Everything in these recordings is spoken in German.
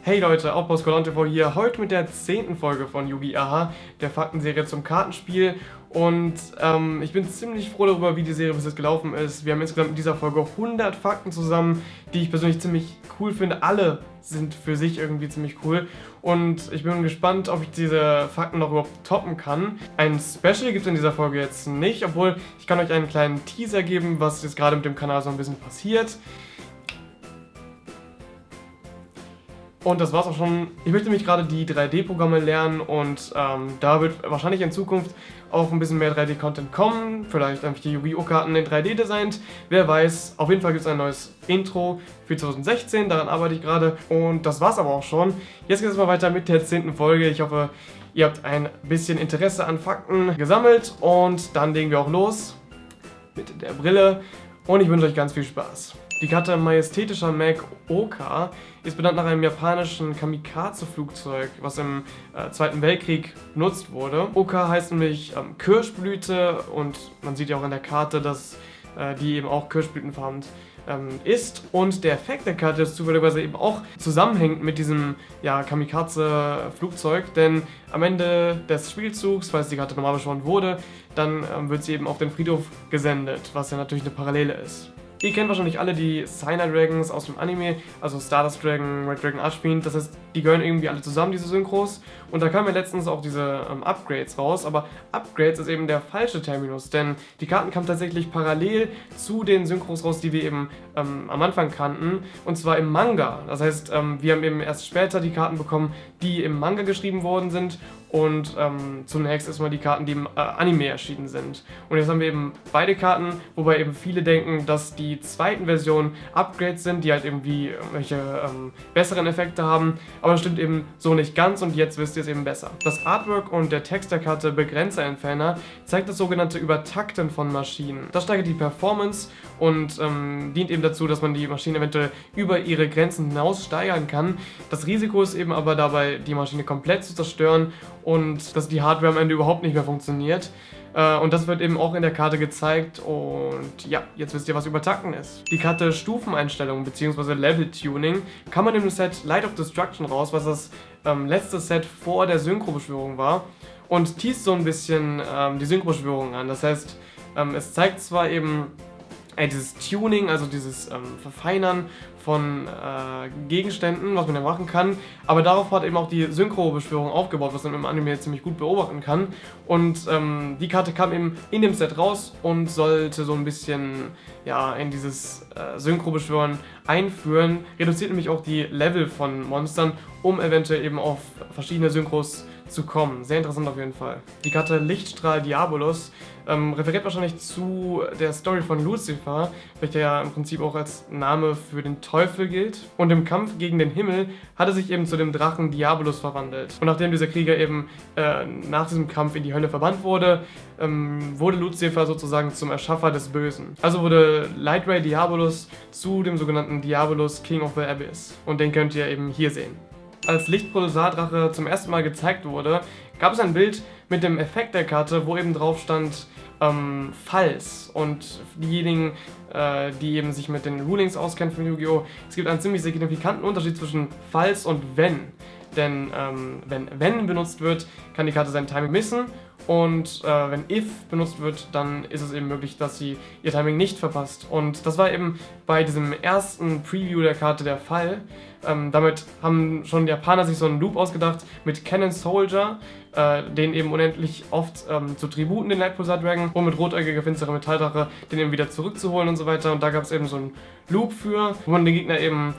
Hey Leute, Outpost Cologne TV hier, heute mit der 10. Folge von Yu-Gi Aha, der Faktenserie zum Kartenspiel. Und ich bin ziemlich froh darüber, wie die Serie bis jetzt gelaufen ist. Wir haben insgesamt in dieser Folge 100 Fakten zusammen, die ich persönlich ziemlich cool finde. Alle sind für sich irgendwie ziemlich cool. Und ich bin gespannt, ob ich diese Fakten noch überhaupt toppen kann. Ein Special gibt es in dieser Folge jetzt nicht, obwohl ich kann euch einen kleinen Teaser geben, was jetzt gerade mit dem Kanal so ein bisschen passiert. Und das war's auch schon. Ich möchte nämlich gerade die 3D-Programme lernen und da wird wahrscheinlich in Zukunft auch ein bisschen mehr 3D-Content kommen. Vielleicht einfach die Yu-Gi-Oh! Karten in 3D designt. Wer weiß. Auf jeden Fall gibt es ein neues Intro für 2016. Daran arbeite ich gerade. Und das war's aber auch schon. Jetzt geht es mal weiter mit der 10. Folge. Ich hoffe, ihr habt ein bisschen Interesse an Fakten gesammelt. Und dann legen wir auch los mit der Brille. Und ich wünsche euch ganz viel Spaß. Die Karte Majestätischer Mag Oka ist benannt nach einem japanischen Kamikaze-Flugzeug, was im Zweiten Weltkrieg benutzt wurde. Oka heißt nämlich Kirschblüte und man sieht ja auch in der Karte, dass die eben auch kirschblütenfarben ist. Und der Effekt der Karte ist zufälligerweise eben auch zusammenhängt mit diesem Kamikaze-Flugzeug, denn am Ende des Spielzugs, falls die Karte normal beschworen wurde, dann wird sie eben auf den Friedhof gesendet, was ja natürlich eine Parallele ist. Ihr kennt wahrscheinlich alle die Cyanide Dragons aus dem Anime, also Stardust Dragon, Red Dragon Archfiend, das heißt, die gehören irgendwie alle zusammen, diese Synchros. Und da kamen ja letztens auch diese Upgrades raus, aber Upgrades ist eben der falsche Terminus, denn die Karten kamen tatsächlich parallel zu den Synchros raus, die wir eben am Anfang kannten, und zwar im Manga. Das heißt, wir haben eben erst später die Karten bekommen, die im Manga geschrieben worden sind, und zunächst erstmal die Karten, die im Anime erschienen sind. Und jetzt haben wir eben beide Karten, wobei eben viele denken, dass die zweiten Versionen Upgrades sind, die halt irgendwie irgendwelche besseren Effekte haben, aber das stimmt eben so nicht ganz und jetzt wisst ihr es eben besser. Das Artwork und der Text der Karte Begrenzer-Entferner zeigt das sogenannte Übertakten von Maschinen. Das steigert die Performance und dient eben dazu, dass man die Maschine eventuell über ihre Grenzen hinaus steigern kann. Das Risiko ist eben aber dabei, die Maschine komplett zu zerstören und dass die Hardware am Ende überhaupt nicht mehr funktioniert. Und das wird eben auch in der Karte gezeigt und ja, jetzt wisst ihr, was Übertakten ist. Die Karte Stufeneinstellung bzw. Level Tuning kann man im Set Light of Destruction raus, was das letzte Set vor der Synchrobeschwörung war, und teast so ein bisschen die Synchrobeschwörung an. Das heißt, es zeigt zwar eben dieses Tuning, also dieses Verfeinern von Gegenständen, was man ja machen kann, aber darauf hat eben auch die Synchro-Beschwörung aufgebaut, was man im Anime ziemlich gut beobachten kann. Und die Karte kam eben in dem Set raus und sollte so ein bisschen ja, in dieses Synchro-Beschwören einführen, reduziert nämlich auch die Level von Monstern, um eventuell eben auf verschiedene Synchros zu kommen. Sehr interessant auf jeden Fall. Die Karte Lichtstrahl Diabolus referiert wahrscheinlich zu der Story von Lucifer, welcher ja im Prinzip auch als Name für den Teufel gilt. Und im Kampf gegen den Himmel hat er sich eben zu dem Drachen Diabolus verwandelt. Und nachdem dieser Krieger eben nach diesem Kampf in die Hölle verbannt wurde, wurde Lucifer sozusagen zum Erschaffer des Bösen. Also wurde Lightray Diabolus zu dem sogenannten Diabolus King of the Abyss. Und den könnt ihr eben hier sehen. Als Lichtpulsardrache zum ersten Mal gezeigt wurde, gab es ein Bild mit dem Effekt der Karte, wo eben drauf stand Falls. Und diejenigen, die eben sich mit den Rulings auskennen von Yu-Gi-Oh!, es gibt einen ziemlich signifikanten Unterschied zwischen Falls und Wenn. Denn wenn benutzt wird, kann die Karte sein Timing missen. Und wenn if benutzt wird, dann ist es eben möglich, dass sie ihr Timing nicht verpasst. Und das war eben bei diesem ersten Preview der Karte der Fall. Damit haben schon die Japaner sich so einen Loop ausgedacht mit Cannon Soldier, den eben unendlich oft zu Tributen, den Lightpulsar Dragon, und mit rotäugiger finsterer Metalldrache den eben wieder zurückzuholen und so weiter. Und da gab es eben so einen Loop für, wo man den Gegner eben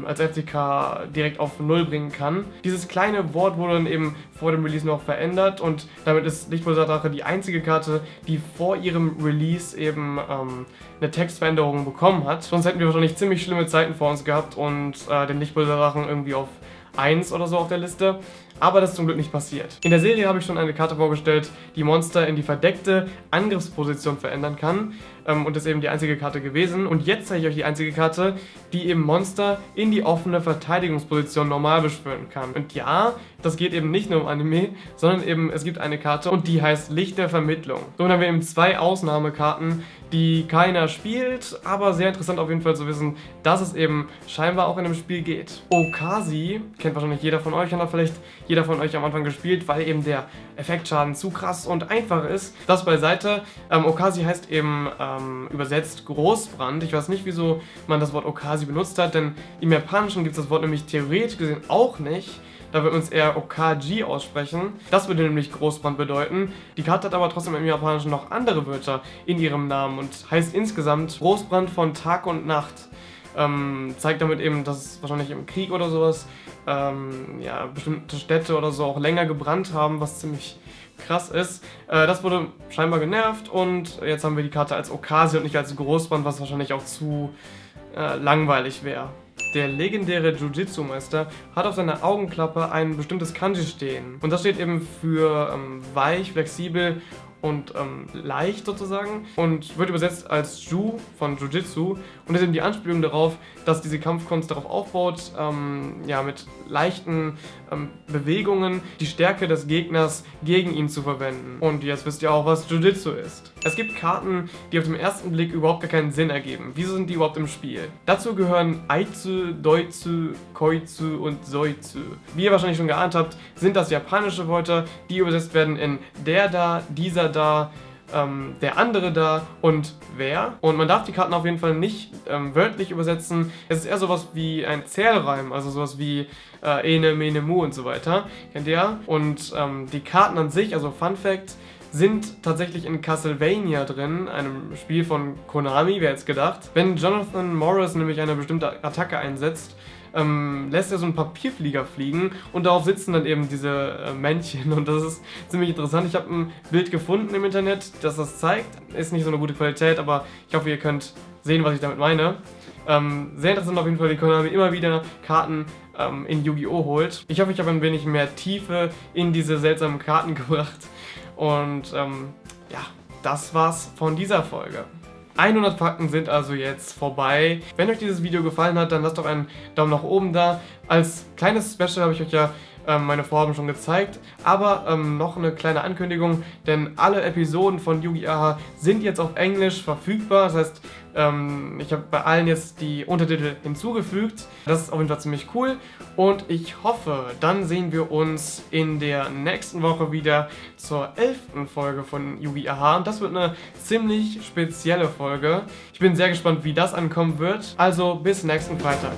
als FTK direkt auf 0 bringen kann. Dieses kleine Wort wurde dann eben vor dem Release noch verändert und damit ist Lichtpulsardrache die einzige Karte, die vor ihrem Release eben eine Textveränderung bekommen hat. Sonst hätten wir wahrscheinlich ziemlich schlimme Zeiten vor uns gehabt und den Lichtpulsardrachen irgendwie auf 1 oder so auf der Liste. Aber das ist zum Glück nicht passiert. In der Serie habe ich schon eine Karte vorgestellt, die Monster in die verdeckte Angriffsposition verändern kann. und ist eben die einzige Karte gewesen. Und jetzt zeige ich euch die einzige Karte, die eben Monster in die offene Verteidigungsposition normal beschwören kann. Und ja, das geht eben nicht nur im Anime, sondern eben es gibt eine Karte und die heißt Licht der Vermittlung. So, dann haben wir eben 2 Ausnahmekarten, die keiner spielt, aber sehr interessant auf jeden Fall zu wissen, dass es eben scheinbar auch in dem Spiel geht. Okasi kennt wahrscheinlich jeder von euch, hat vielleicht jeder von euch am Anfang gespielt, weil eben der Effektschaden zu krass und einfach ist. Das beiseite. Okasi heißt eben übersetzt Großbrand. Ich weiß nicht, wieso man das Wort Okasi benutzt hat, denn im Japanischen gibt es das Wort nämlich theoretisch gesehen auch nicht. Da wird uns eher Okaji aussprechen. Das würde nämlich Großbrand bedeuten. Die Karte hat aber trotzdem im Japanischen noch andere Wörter in ihrem Namen und heißt insgesamt Großbrand von Tag und Nacht. Zeigt damit eben, dass es wahrscheinlich im Krieg oder sowas ja, bestimmte Städte oder so auch länger gebrannt haben, was ziemlich krass ist. Das wurde scheinbar genervt und jetzt haben wir die Karte als Okasi und nicht als Großbrand, was wahrscheinlich auch zu langweilig wäre. Der legendäre Jiu-Jitsu-Meister hat auf seiner Augenklappe ein bestimmtes Kanji stehen. Und das steht eben für weich, flexibel und leicht sozusagen und wird übersetzt als Ju von Jiu-Jitsu und ist eben die Anspielung darauf, dass diese Kampfkunst darauf aufbaut, ja, mit leichten Bewegungen die Stärke des Gegners gegen ihn zu verwenden. Und jetzt wisst ihr auch, was Jiu-Jitsu ist. Es gibt Karten, die auf den ersten Blick überhaupt gar keinen Sinn ergeben. Wieso sind die überhaupt im Spiel? Dazu gehören Aitsu, Doitsu, Koitsu und Soitsu. Wie ihr wahrscheinlich schon geahnt habt, sind das japanische Wörter, die übersetzt werden in der da, dieser da, der andere da und wer. Und man darf die Karten auf jeden Fall nicht wörtlich übersetzen. Es ist eher sowas wie ein Zählreim, also sowas wie Ene, Mene, Mu und so weiter. Kennt ihr? Und die Karten an sich, also Fun Fact, sind tatsächlich in Castlevania drin, einem Spiel von Konami, wer jetzt gedacht. Wenn Jonathan Morris nämlich eine bestimmte Attacke einsetzt, lässt er so einen Papierflieger fliegen und darauf sitzen dann eben diese Männchen und das ist ziemlich interessant. Ich habe ein Bild gefunden im Internet, das das zeigt. Ist nicht so eine gute Qualität, aber ich hoffe, ihr könnt sehen, was ich damit meine. Sehr interessant auf jeden Fall, wie Konami immer wieder Karten in Yu-Gi-Oh! Holt. Ich hoffe, ich habe ein wenig mehr Tiefe in diese seltsamen Karten gebracht. Und ja, das war's von dieser Folge. 100 Fakten sind also jetzt vorbei. Wenn euch dieses Video gefallen hat, dann lasst doch einen Daumen nach oben da. Als kleines Special habe ich euch ja meine Vorhaben schon gezeigt, aber noch eine kleine Ankündigung, denn alle Episoden von Yu-Gi-Oh! Sind jetzt auf Englisch verfügbar, das heißt, ich habe bei allen jetzt die Untertitel hinzugefügt. Das ist auf jeden Fall ziemlich cool und ich hoffe, dann sehen wir uns in der nächsten Woche wieder zur 11. Folge von Yu-Gi-Oh! Und das wird eine ziemlich spezielle Folge. Ich bin sehr gespannt, wie das ankommen wird. Also bis nächsten Freitag.